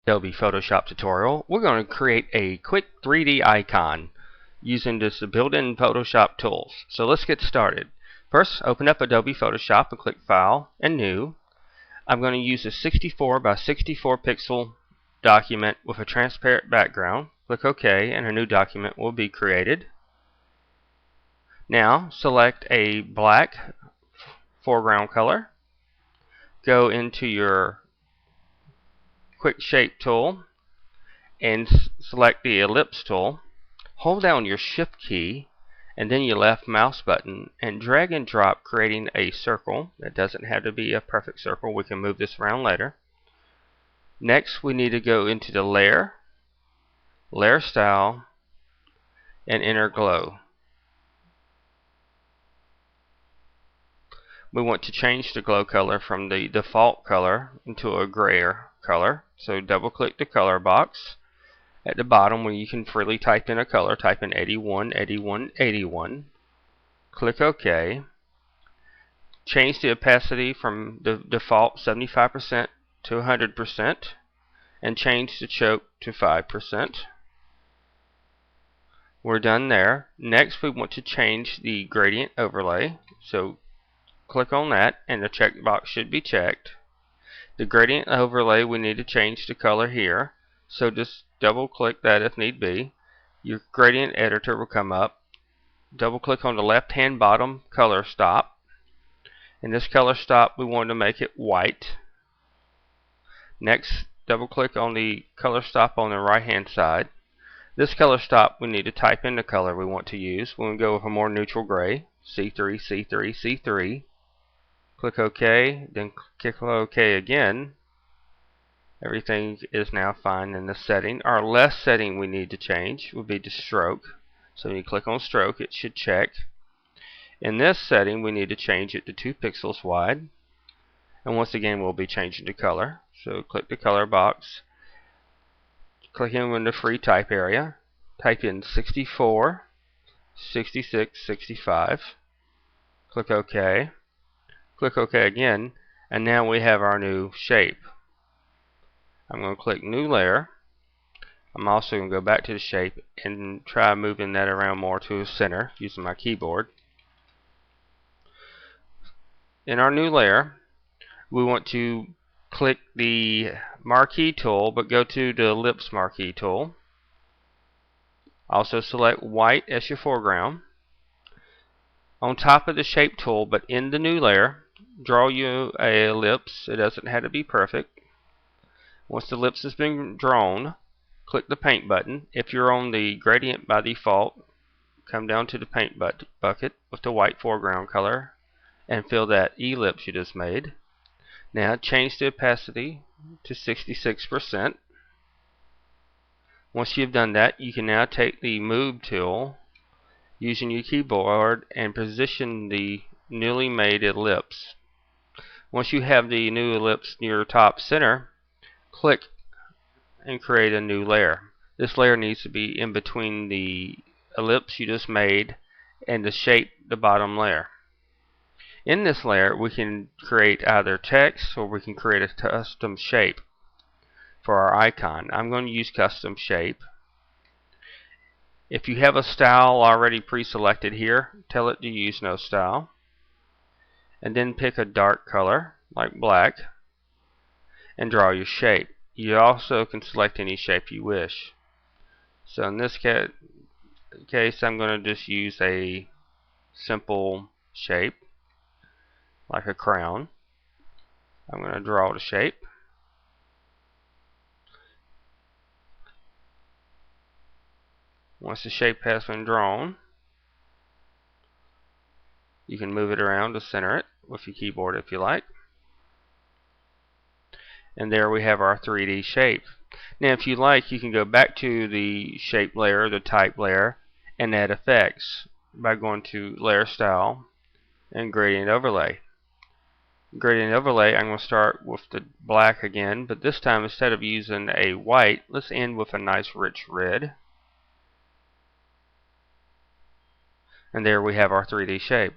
Adobe Photoshop tutorial, we're going to create a quick 3D icon using this built-in Photoshop tools. So let's get started. First, open up Adobe Photoshop and click File and New. I'm going to use a 64 by 64 pixel document with a transparent background. Click OK and a new document will be created. Now select a black foreground color. Go into your Quick Shape tool and select the ellipse tool. Hold down your shift key and then your left mouse button and drag and drop, creating a circle. That doesn't have to be a perfect circle. We can move this around later. Next, we need to go into the layer, layer style, and enter glow. We want to change the glow color from the default color into a grayer color. So double click the color box at the bottom where you can freely type in a color. Type in 81, 81, 81. Click OK. Change the opacity from the default 75% to 100% and change the choke to 5%. We're done there. Next, we want to change the gradient overlay. So click on that and the checkbox should be checked. The gradient overlay, we need to change the color here. So just double click that if need be. Your gradient editor will come up. Double click on the left hand bottom color stop. In this color stop, we want to make it white. Next, double click on the color stop on the right hand side. This color stop, we need to type in the color we want to use. We'll go with a more neutral gray, C3, C3, C3. Click OK, then click OK again. Everything is now fine in the setting. Our last setting we need to change would be the stroke. So when you click on stroke, it should check. In this setting, we need to change it to 2 pixels wide. And once again, we'll be changing the color. So click the color box. Click in the free type area. Type in 64, 66, 65. Click OK. Click OK again. And now we have our new shape. I'm going to click New Layer. I'm also going to go back to the shape and try moving that around more to the center using my keyboard. In our new layer, we want to click the marquee tool, but go to the ellipse marquee tool. Also select white as your foreground. On top of the shape tool, but in the new layer, draw you a ellipse. It doesn't have to be perfect. Once the ellipse has been drawn, click the paint button. If you're on the gradient by default, come down to the paint bucket with the white foreground color and fill that ellipse you just made. Now change the opacity to 66%. Once you've done that, you can now take the move tool using your keyboard and position the newly made ellipse. Once you have the new ellipse near top center, click and create a new layer. This layer needs to be in between the ellipse you just made and the shape, the bottom layer. In this layer, we can create either text or we can create a custom shape for our icon. I'm going to use custom shape. If you have a style already pre-selected here, tell it to use no style. And then pick a dark color like black and draw your shape. You also can select any shape you wish. So in this case, I'm going to just use a simple shape like a crown. I'm going to draw the shape. Once the shape has been drawn, you can move it around to center it with your keyboard if you like. And there we have our 3D shape. Now if you like, you can go back to the shape layer, the type layer, and add effects by going to Layer Style and Gradient Overlay. Gradient Overlay, I'm going to start with the black again, but this time instead of using a white, let's end with a nice rich red. And there we have our 3D shape.